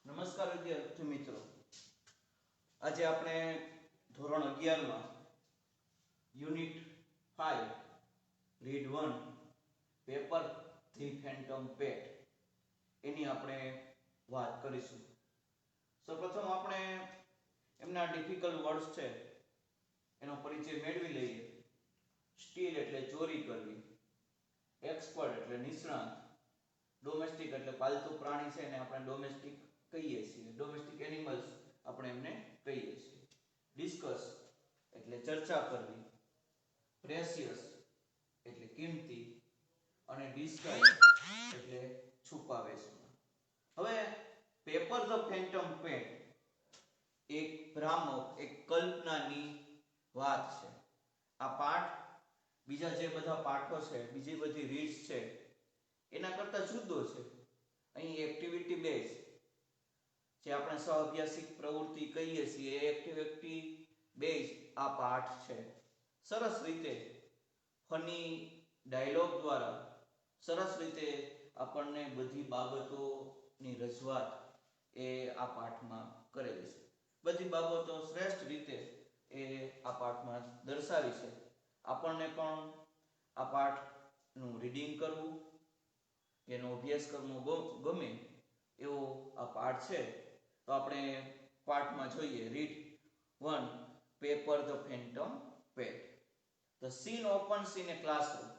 નમસ્કાર વિદ્યાર્થી મિત્રો, આજે આપણે ધોરણ 11 માં unit 5 read 1 paper the phantom pet એની આપણે વાત કરીશું. સૌપ્રથમ આપણે એમના ડિફિકલ્ટ વર્ડ્સ છે એનો પરિચય મેળવી લઈએ. સ્ટીલ એટલે ચોરી કરવી, એક્સપર્ટ એટલે નિષ્ણાત, ડોમેસ્ટિક એટલે પાલતુ પ્રાણી છે એને આપણે ડોમેસ્ટિક કહીએ છીએ, ડોમેસ્ટિક એનિમલ્સ આપણે એમને કહીએ છીએ. ડિસ્કસ એટલે ચર્ચા કરવી, પ્રેશિયસ એટલે કિંમતી અને ડિસ્ગાઇઝ એટલે છુપાવેશમાં. હવે પેપર ધ ફેન્ટમ પેટ એક ભ્રામક, એક કલ્પનાની વાત છે. આ પાઠ બીજા જે બધા પાઠો છે, બીજી બધી રીડ્સ છે એના કરતા જુદો છે. અહીં એક્ટિવિટી બેઝ જે આપણે સહઅભ્યાસિક પ્રવૃત્તિ કહીએ છીએ એ એક્ટિવિટી બેઝ આ પાઠ છે. સરસ રીતે ફની ડાયલોગ દ્વારા સરસ રીતે આપણને બધી બાબતોની રજૂઆત એ આ પાઠમાં કરેલી છે. બધી બાબતો શ્રેષ્ઠ રીતે એ આ પાઠમાં દર્શાવી છે. આપણને પણ આ પાઠનું રીડિંગ કરવું, એનો અભ્યાસ કરવો ગમે એવો આ પાઠ છે. તો આપણે પાઠમાં જોઈએ. Read 1 paper the phantom pet. The scene opens in a classroom.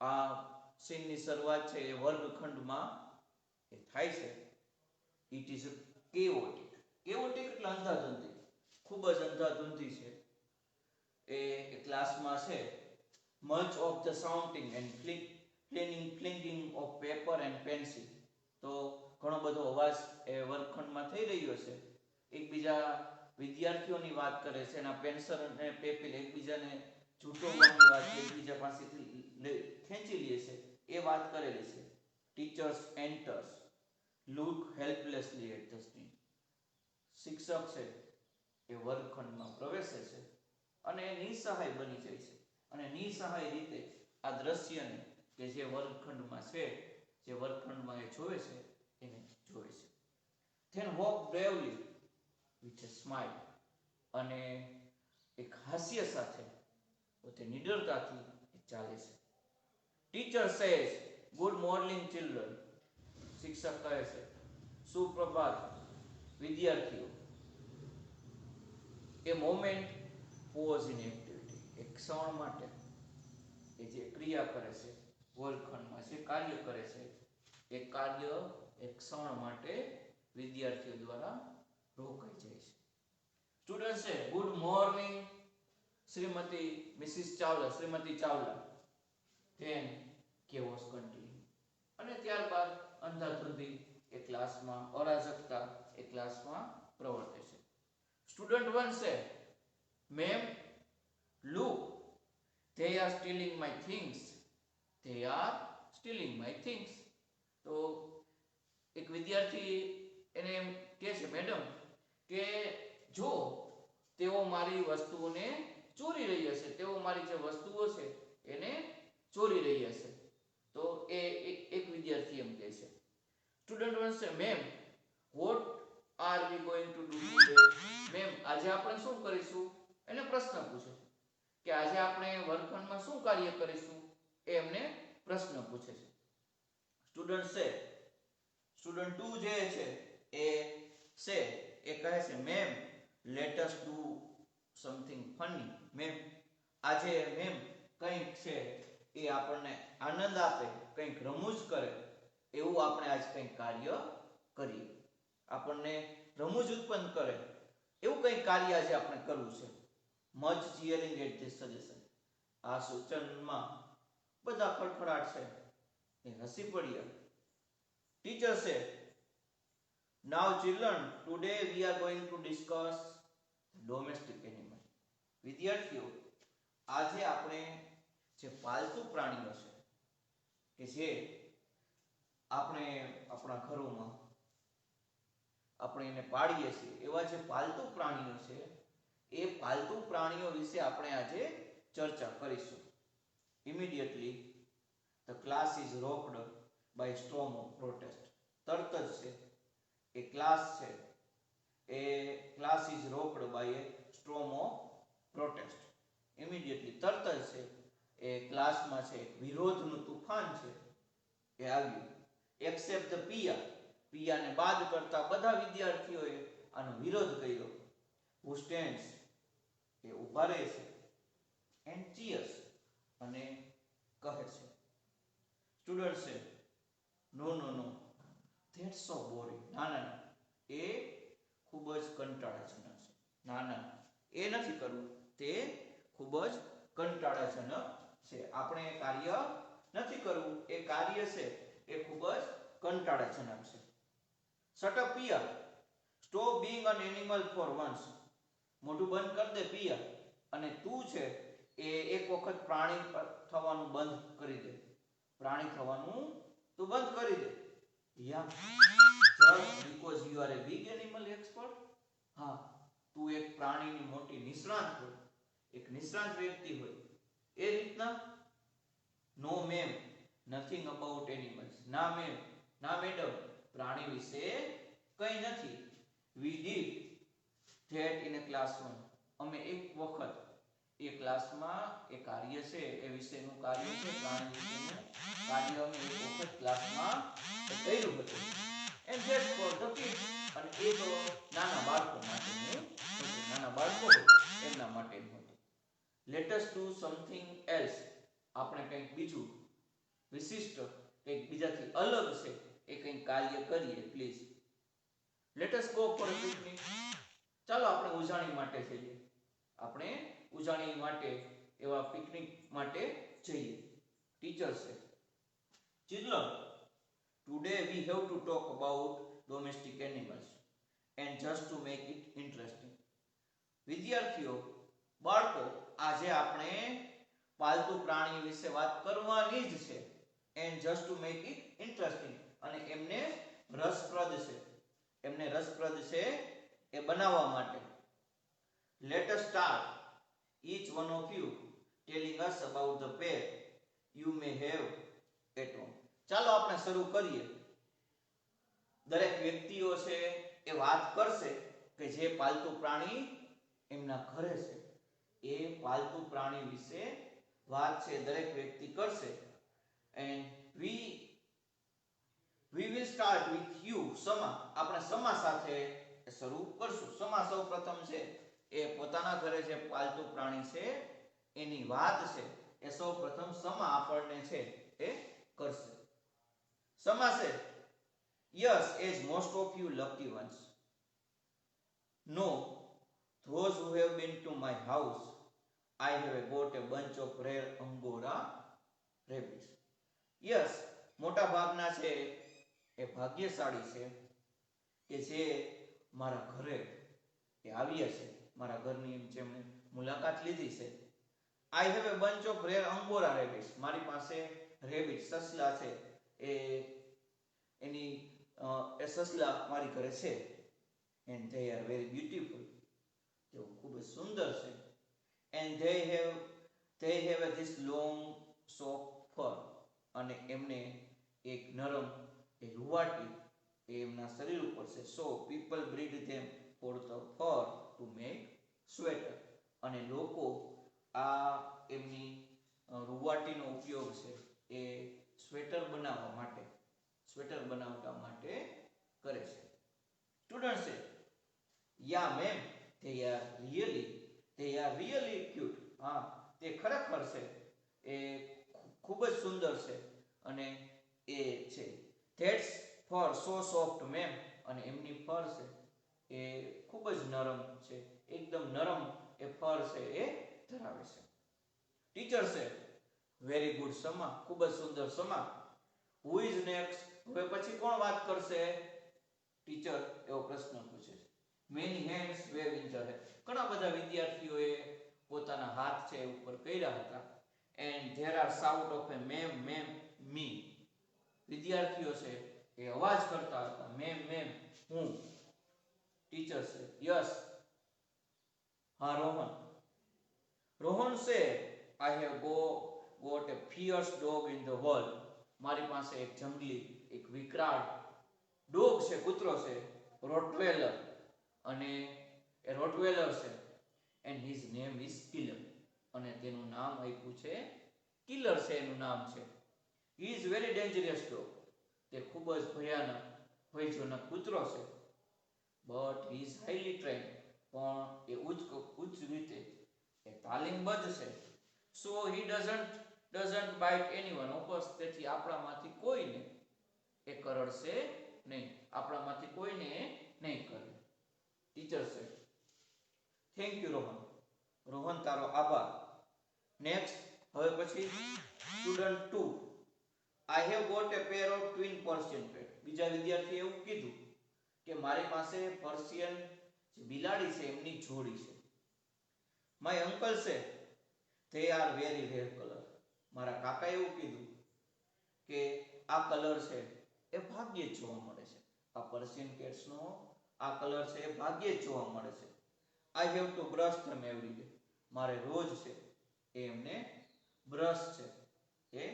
આ સીનની શરૂઆત છે એ વર્ગખંડમાં એ થાય છે. It is કેઓટિક. કેઓટિક એટલે અંધાધુંધી, ખૂબ જ અંધાધુંધી છે એ ક્લાસમાં છે. Much of the sounding and flinging of paper and pencil. તો ઘણો બધો અવાજ એ વર્ગખંડમાં થઈ રહ્યો છે. એકબીજા વિદ્યાર્થીઓની વાત કરે છે, એના પેન્સલ અને પેપિલ એકબીજાને ઝૂંટવવાની વાત, એકબીજા પાસેથી ખેંચી લે છે એ વાત કરેલી છે. Teachers enters, look helplessly at the screen. શિક્ષક છે એ વર્ગખંડમાં પ્રવેશે છે અને નિસહાય બની જાય છે અને નિસહાય રીતે આ દ્રશ્યને કે જે વર્ગખંડમાં છે, જે વર્ગખંડમાં એ જોવે છે એને જોવે છે. Then walk bravely with a smile. અને એક હાસ્ય સાથે પોતે નિડરતાથી ચાલે છે. Teacher says good morning children. શિક્ષક કહે છે સુપ્રભાત વિદ્યાર્થીઓ. એ મોમેન્ટ પોઝ ઇન એક્ટિવિટી. એક ક્ષણ માટે એ જે ક્રિયા કરે છે વર્ગખંડમાં, જે કાર્ય કરે છે એ કાર્ય એક ક્ષણ માટે વિદ્યાર્થીઓ દ્વારા રોકાઈ જાય છે. સ્ટુડન્ટ છે good morning Shrimati Mrs Chawla, Shrimati Chawla. Then chaos continue. અને ત્યારબાદ અંધાધુંધી એ ક્લાસમાં, અરાજકતા એ ક્લાસમાં પ્રવર્તે છે. સ્ટુડન્ટ 1 છે ma'am look they are stealing my things. They are stealing my things. તો એક વિદ્યાર્થી એને એમ કહે છે મેડમ કે જો તેઓ મારી વસ્તુઓને ચોરી રહ્યા છે, તેઓ મારી જે વસ્તુઓ છે એને ચોરી રહ્યા છે. તો એ એક વિદ્યાર્થી એમ કહે છે. સ્ટુડન્ટ 1 છે ma'am what are we going to do today? Ma'am આજે આપણે શું કરીશું? એને પ્રશ્ન પૂછે છે કે આજે આપણે વર્ગખંડમાં શું કાર્ય કરીશું એ એમને પ્રશ્ન પૂછે છે. સ્ટુડન્ટ 2 જે છે એ કહે છે ma'am let us do something funny. Ma'am આજે મેમ કંઈક છે એ આપણને આનંદ આપે, કંઈક રમૂજ કરે એવું આપણે આજ કંઈક કાર્ય કરીએ. આપણને રમૂજ ઉત્પન્ન કરે એવું કંઈક કાર્ય આજે આપણે કરવું છે. Much cheering at this suggestion. આ સૂચનમાં બધા ખડખડાટ છે એ હસી પડ્યા. ટીચર છે now children today we are going to discuss domestic animal. વિદ્યાર્થીઓ આજે આપણે જે પાલતુ પ્રાણીઓ છે કે જે આપણે આપણા ઘરોમાં આપણે એને પાળીએ છીએ એવા જે પાલતુ પ્રાણીઓ છે એ પાલતુ પ્રાણીઓ વિશે આપણે આજે ચર્ચા કરીશું. Immediately the class is rocked by storm of protest. તરત જ છે એ ક્લાસ છે a class is rocked by a storm of protest. Immediately તરત જ છે એ ક્લાસમાં છે વિરોધનું તુફાન છે એ આવ્યું. એક્સેપ્ટ ધ પિયાને બાદ કરતા બધા વિદ્યાર્થીઓએ આનો વિરોધ કર્યો. હુ સ્ટેન્ડ્સ એ ઊભા રહે છે. એન્ડ ચીયર્સ અને કહે છે. સ્ટુડન્ટ છે નો નો નો ધેટ્સ સો બોરિંગ. ના ના ના એ ખૂબ જ કંટાળાજનક છે. ના ના એ નથી કરવું, તે ખૂબ જ કંટાળાજનક છે. આપણે એ કાર્ય નથી કરવું, એ કાર્ય છે એ ખૂબ જ કંટાળાજનક છે. Shut up Piya, stop being an animal for once. મોઢું બંધ કરી દે પિયા, અને તું છે એ એક વખત પ્રાણી થવાનું બંધ કરી દે. પ્રાણી થવાનું તું બંધ કરી દે. યા just because you are a big animal expert. હા, તું એક પ્રાણીની મોટી નિષ્ણાત હોય, એક નિષ્ણાત વ્યક્તિ હોય એ રીતના. નો મેમ નથિંગ અબાઉટ એનિમલ્સ. ના મેમ, ના મેડમ, પ્રાણી વિશે કંઈ નથી. We did that in A class 1. અમે એક વખત એ ક્લાસમાં એ કાર્ય છે એ વિશેનું કાર્ય છે પ્રાણી વિશેનું કાર્ય અમે એક વખત ક્લાસમાં કર્યું હતું. And that for the kids. અને એ તો નાના બાળકો માટેનું હતું. નાના બાળકો હોય એમના માટેનું હતું. Let us do something else. આપણે કંઈક બીજું વિશિષ્ટ, કંઈક બીજાથી અલગ છે એ કંઈક કાર્ય કરીએ please. Let us go for a picnic. ચાલો આપણે ઉજાણી માટે જઈએ. આપણે ઉજાણી માટે એવા પિકનિક માટે જઈએ. ટીચર છે children, today we have to talk about domestic animals and just to make it interesting. વિદ્યાર્થીઓ, બાળકો, આજે આપણે પાલતુ પ્રાણી વિશે વાત કરવાની જ છે. and just to make it interesting. અને એમને રસપ્રદ છે, એમને રસપ્રદ છે એ બનાવવા માટે. let us start, each one of you telling us about the pet you may have at home. ચાલો આપણે શરૂ કરીએ. દરેક વ્યક્તિઓ છે એ વાત કરશે કે જે પાલતુ પ્રાણી એમના ઘરે છે એ પાલતુ પ્રાણી વિશે વાત છે દરેક વ્યક્તિ કરશે. and we will start with you, સમા. આપણે સમા સાથે શરૂ કરશું. સમા સૌ પ્રથમ છે એ પોતાના ઘરે જે પાલતુ પ્રાણી છે એની વાત છે એ સૌ પ્રથમ સમા આપણને છે એ કરશે. સમા છે yes, as most of you lucky ones know, those who have been to my house, I have got a bunch of rare Angora rabbits. yes, મોટા ભાગના છે એ ભાગ્યશાળી છે કે જે મારા ઘરે એ આવ્યા છે, મારા ઘરની જેમણે મુલાકાત લીધી છે. I have a bunch of rare Angora rabbits. મારી પાસે રેબિટ સસલા છે એ એની એ સસલા મારી ઘરે છે. and they are very beautiful. તેઓ ખૂબ જ સુંદર છે. and they have this long soft fur. અને એમને એક નરમ એ રૂવાટી એમના શરીર ઉપર છે. so people breed them for the fur to make sweater. અને લોકો આ એમની રૂવાટીનો ઉપયોગ છે એ સ્વેટર બનાવવા માટે કરે છે. સ્ટુડન્ટ છે યા ma'am, they are really cute. હા, તે ખરેખર છે એ ખૂબ જ સુંદર છે અને એ છે. that's fur so soft ma'am. અને એમની ફર છે એ ખૂબ જ નરમ છે, એકદમ નરમ એ ફર છે એ ધરાવે છે. ટીચર છે વેરી ગુડ સમા, ખૂબ જ સુંદર સમા. who is next? હવે પછી કોણ વાત કરશે? ટીચર એવો પ્રશ્ન પૂછે છે. many hands wave in the air. ઘણા બધા વિદ્યાર્થીઓએ પોતાના હાથ છે ઉપર કર્યા હતા. and there are shout of a ma'am, me. વિદ્યાર્થીઓ છે એ અવાજ કરતા હતા મેમ, હું. ટીચર છે યસ, હા રોહન છે I have got a fierce dog in the world. મારી પાસે એક જંગલી, એક વિકરાળ ડોગ છે, કૂતરો છે રોટવેલર અને એ રોટવેલર છે and his name is killer અને તેનું નામ આપ્યું છે કિલર છે એનું નામ છે. He is very dangerous dog તે ખૂબ જ ભયાનક ભયજનક કૂતરો છે. But he is highly trend પણ એ ઉચ્ચ રીતે એ તાલીમબદ્ધ છે. સો હી ડઝન્ટ બાઇટ એનીવન ઓફકોર્સ તેથી આપણામાંથી કોઈને એ કરડશે નહીં. આપણામાંથી કોઈને નહીં કરે. ટીચર છે થેન્ક યુ રોહન. રોહન તારો આભાર. નેક્સ્ટ હવે પછી student 2 I have got a pair of twin Persian cat. બીજા વિદ્યાર્થીએ એવું કીધું કે મારી પાસે પર્શિયન જે બિલાડી છે એમની જોડી છે. માય અંકલ છે they are very rare color. મારા કાકા એવું કીધું કે આ કલર છે એ ભાગ્યે જ જોવા મળે છે. આ પર્શિયન કેટ્સ નો આ કલર છે એ ભાગ્યે જ જોવા મળે છે. I have to brush them every day. મારે રોજ છે એ એમને બ્રશ છે એ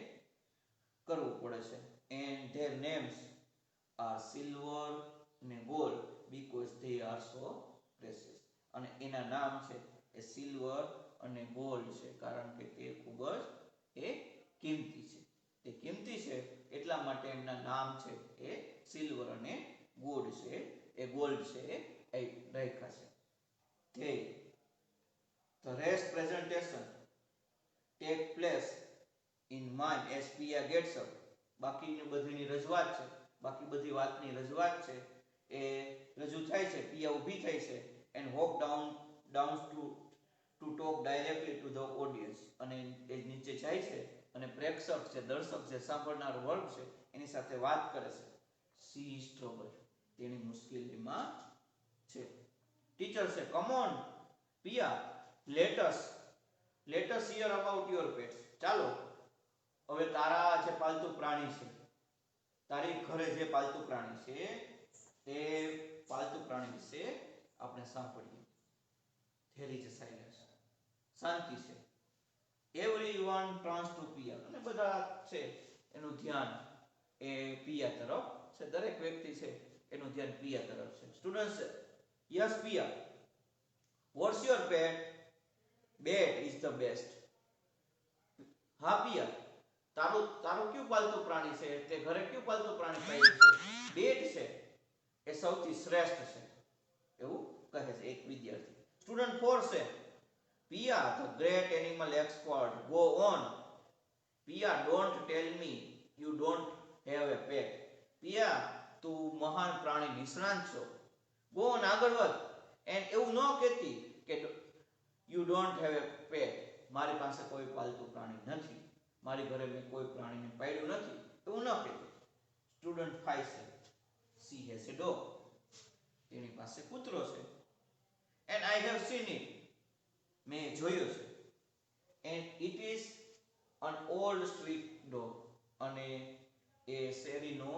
કરવું પડે છે. And their names are silver અને gold because they are so precious. અને એના નામ છે એ સિલ્વર અને ગોલ્ડ છે કારણ કે તે ખૂબ જ એ કિંમતી છે. તે કિંમતી છે એટલા માટે એમના નામ છે એ સિલ્વર અને ગોલ્ડ છે એ ગોલ્ડ છે એ રાખ્યા છે. The rest presentation take place in mind as Pia gets up. બાકીની બધીની રજૂઆત છે, બાકી બધી વાતની રજૂઆત છે એ રજૂ થાય છે. પિયા ઊભી થાય છે and walk down to talk directly to the audience. અને એ નીચે જાય છે અને પ્રેક્ષક છે, દર્શક છે, સાંભળનાર વર્ગ છે એની સાથે વાત કરે છે. She is troubled. તેની મુશ્કેલીમાં છે. ટીચર છે come on Piya let us hear about your pets. ચાલો હવે તારા જે પાલતુ પ્રાણી છે, તારી ઘરે જે પાલતુ પ્રાણી છે તે પાલતુ પ્રાણી વિશે આપણે સાંભળીએ. There is a silence. શાંતિ છે. Everyone turns to પિયા. અને બધા છે એનું ધ્યાન એ પિયા તરફ છે. દરેક વ્યક્તિ છે એનું ધ્યાન પિયા તરફ છે. સ્ટુડન્ટ છે yes Piya. What's your pet? Bat is the best. હા પિયા તારું કયું પાલતુ પ્રાણી છે? તે ઘરે કયું પાલતુ પ્રાણી પાળ્યું છે? બેટ છે એ સૌથી શ્રેષ્ઠ છે એવું કહે છે એક વિદ્યાર્થી. સ્ટુડન્ટ 4 છે પિયા the great animal expert. Go on. Piya don't tell me you don't have a pet. પિયા તું મહાન પ્રાણી નિષ્ણાત છો. Go on આગળ વધ. and એવું ન કહેતી કે you don't have a pet. મારી પાસે કોઈ પાલતુ પ્રાણી નથી, મારી ઘરે મેં કોઈ પ્રાણીને પાળ્યું નથી એવું ન કહેતી. સ્ટુડન્ટ 5 છે she has a dog. તેની પાસે કૂતરો છે. and I have seen it. મેં જોયો છે. and it is an old street dog. અને એ શેરીનો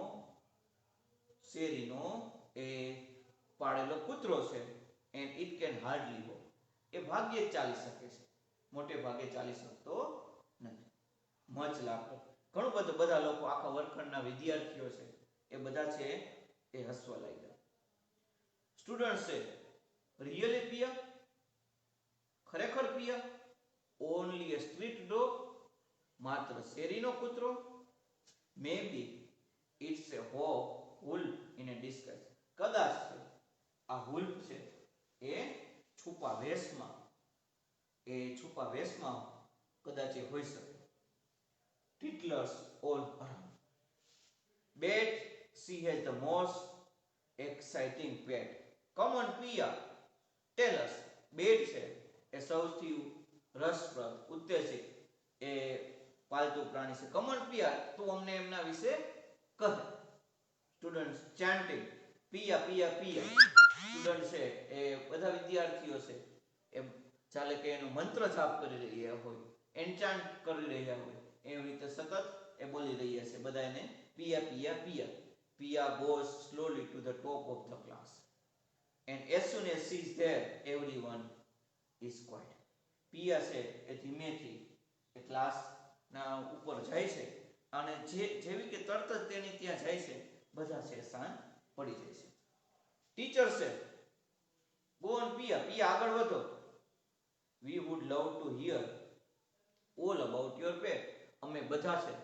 એ પાળેલો કૂતરો છે. and it can hardly walk. એ ભાગ્યે જ ચાલી શકે છે, મોટે ભાગે ચાલી શકતો નથી. Much laughter. ઘણું બધું બધા લોકો આખા વર્ગખંડના વિદ્યાર્થીઓ છે એ બધા છે એ હસવા લાગ્યા. સ્ટુડન્ટ છે રિયલી પિયા? ખરેખર Piya? Only a street dog. માત્ર શેરીનો કૂતરો? maybe it's a wolf in a disguise. કદાચ છે આ wolf છે એ છુપા વેશમાં કદાચ એ હોઈ શકે. Titlers all around. Bet she has the most exciting pet. Come on Pia, tell us. Bet છે એ સૌથી રસપ્રદ ઉત્તેજિત એ પાલતુ પ્રાણી છે. Come on Pia, તું અમને એમના વિશે કહે. સ્ટુડન્ટ્સ chanting પિયા પિયા પિયા. સ્ટુડન્ટ છે એ બધા વિદ્યાર્થીઓ છે એ ચાલે કે એનો મંત્ર જાપ કરી રહ્યા હોય, એન્ચાન્ટ કરી રહ્યા હોય એવી રીતે સતત એ બોલી રહ્યા છે બધા એને પિયા પિયા પિયા. પિયા goes slowly to the top of the class and as soon as she is there everyone is quiet. પિયા છે એ ધીમેથી એ ક્લાસના ઉપર જાય છે અને જેવી કે તરત જ તેની ત્યાં જાય છે બધા છે શાંત પડી જાય છે. ટીચર છે ગો ઓન પિયા, પિયા આગળ વધો. We would love to hear all about your pet. અમે બધા છે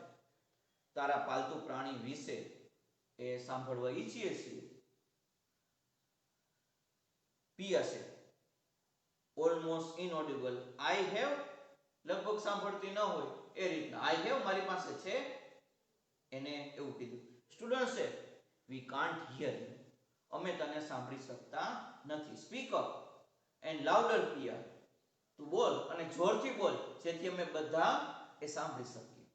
તારા પાલતુ પ્રાણી વિશે એ સાંભળવા ઈચ્છીએ છીએ. પિયા છે ઓલમોસ્ટ ઇનઓડિબલ. આઈ હેવ લગભગ સાંભળતી ન હોય એ રીતના આઈ હેવ મારી પાસે છે એને એવું કીધું. સ્ટુડન્ટ છે વી કાન્ટ હિયર યુ. અમે તને સાંભળી શકતા નથી. સ્પીક અપ એન્ડ લાઉડર પિયા. તું બોલ અને જોરથી બોલ જેથી અમે બધા એ સાંભળી શકીએ.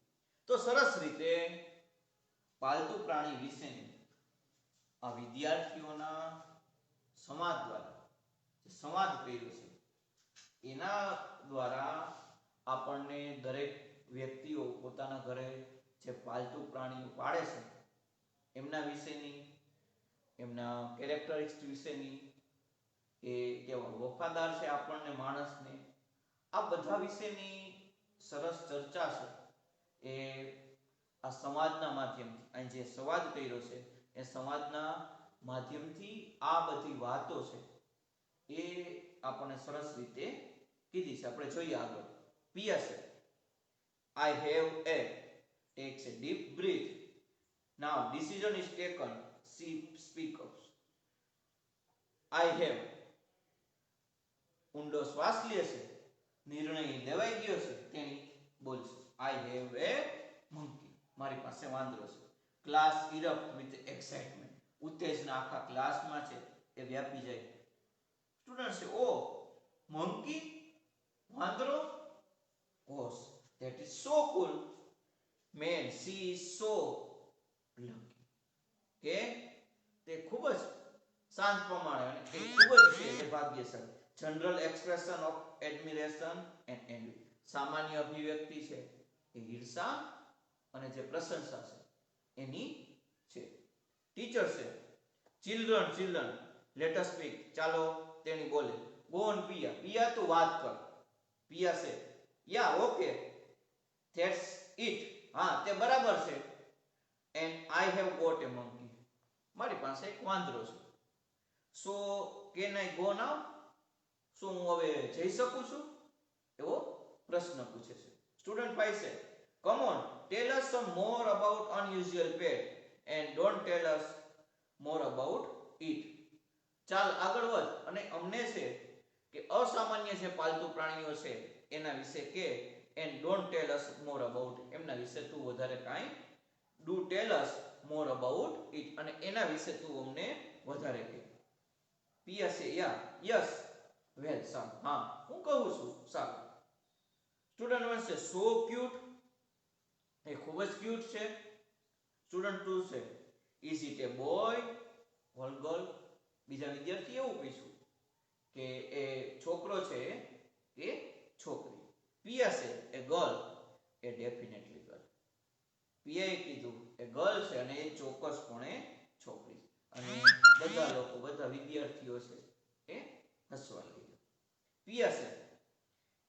તો સરસ રીતે પાલતુ પ્રાણી વિશેની આ વિદ્યાર્થીઓના સમાજ દ્વારા જે સંવાદ કર્યો છે એના દ્વારા આપણને દરેક વ્યક્તિઓ પોતાના ઘરે જે પાલતુ પ્રાણીઓ પાળે છે એમના વિશેની, એમના કેરેક્ટરિસ્ટિક્સ વિશેની, એ કેવા વફાદાર છે આપણને માણસને, આ બધા વિશેની સરસ ચર્ચા છે એ આ સમાજના માધ્યમથી અહીં જે સંવાદ કર્યો છે એ સમાજના માધ્યમથી આ બધી વાતો છે એ આપણને સરસ રીતે કીધી છે. આપણે જોઈએ આગળ. પિયા છે I have a takes a deep breath. Now decision is taken. She speaks. I have ઊંડો શ્વાસ લે છે. નિર્ણય લેવાઈ ગયો છે તેની બોલશે. I have a monkey. મારી પાસે વાંદરો છે. Class erupt with excitement. ઉત્તેજના આખા ક્લાસમાં છે એ વ્યાપી જાય. સ્ટુડન્ટ છે ઓ monkey વાંદરો. Oh, that is so cool. Man, she is so lucky. કે તે ખૂબ જ શાંત પ્રમાણે અને તે ખૂબ જ છે એ ભાગ્યશાળી. General expression of admiration and envy. સામાન્ય અભિવ્યક્તિ છે એ ઈર્ષા અને જે પ્રશંસા છે એની છે. ટીચર છે ચિલ્ડ્રન લેટ અસ સ્પીક. ચાલો તેની બોલે. ગો ઓન પિયા. પિયા તું વાત કર. પિયા છે યા ઓકે ધેટ્સ ઇટ. હા તે બરાબર છે. And I have got a monkey. મારી પાસે એક વાંદરો છે. So can I go now. શું હું હવે જઈ શકું છું એવો પ્રશ્ન પૂછે છે. સ્ટુડન્ટ 5 છે come on tell us some more about unusual pet and don't tell us more about it. ચાલ આગળ વધ અને અમને છે કે અસામાન્ય જે પાલતુ પ્રાણીઓ છે એના વિશે કે and don't tell us more about. એમના વિશે તું વધારે કાંઈ do tell us more about it. અને એના વિશે તું અમને વધારે કહે. પિયા છે યા યસ વેલ સારું. હા હું કહું છું સારું. સ્ટુડન્ટ 1 છે સો ક્યુટ. એ ખૂબ જ ક્યુટ છે. સ્ટુડન્ટ 2 છે is it A boy or girl. બીજા વિદ્યાર્થી એવું પૂછ્યું કે એ છોકરો છે કે છોકરી. પિયા છે એ ગર્લ. એ ડેફિનેટલી ગર્લ. પિયાએ કીધું એ ગર્લ છે અને એ ચોક્કસપણે છોકરી. અને બધા લોકો બધા વિદ્યાર્થીઓ છે એ હસવા લાગ્યા. પિયા છે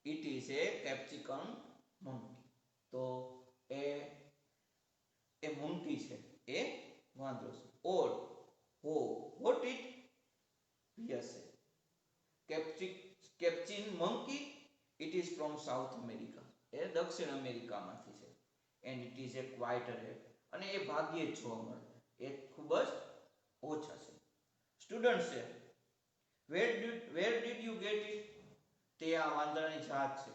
it is A capsicum monkey. તો એ મંકી છે એ વાંદરો છે. ઓર હો વોટ ઇટ. પિયા છે capuchin monkey. It is from South America. એ દક્ષિણ અમેરિકામાંથી છે. And it is a quite rare. અને એ ભાગ્યે જ જોવા મળે. એ ખૂબ જ ઓછા છે. સ્ટુડન્ટ છે where did you get it. તે આ વાંદરાની જાત છે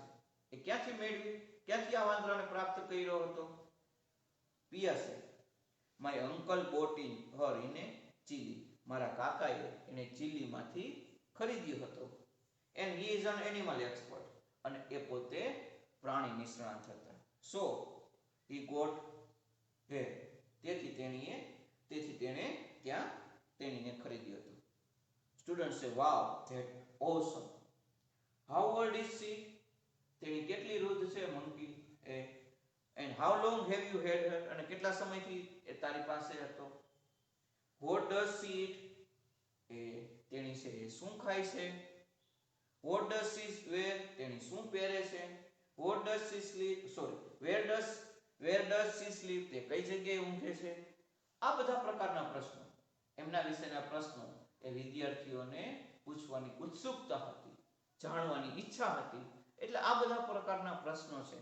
એ ક્યાંથી મેળવી, ક્યાંથી આ વાંદરાને પ્રાપ્ત કર્યો હતો. પિયા છે my uncle boat in her in A chilli. મારા કાકાએ એને ચીલીમાંથી ખરીદ્યો હતો. And he is an animal expert. અને એ પોતે પ્રાણી નિષ્ણાત હતા. સો હી ગોટ હે. તેથી તેણે ત્યાં તેણીને ખરીદ્યો હતો. સ્ટુડન્ટ છે wow that awesome. How old is she. તેણી કેટલી વૃદ્ધ છે મંકી એ. And how long have you had her. અને કેટલા સમયથી એ તારી પાસે હતો. What does she eat. એ તેણી છે એ શું ખાય છે. What does she wear. તેણી શું પહેરે છે. What does she sleep. Sorry where does she sleep. તે કઈ જગ્યાએ ઊંઘે છે. આ બધા પ્રકારના પ્રશ્નો એમના વિશેના પ્રશ્નો એ વિદ્યાર્થીઓને પૂછવાની ઉત્સુકતા હતી, જાણવાની ઈચ્છા હતી. એટલે આ બધા પ્રકારના પ્રશ્નો છે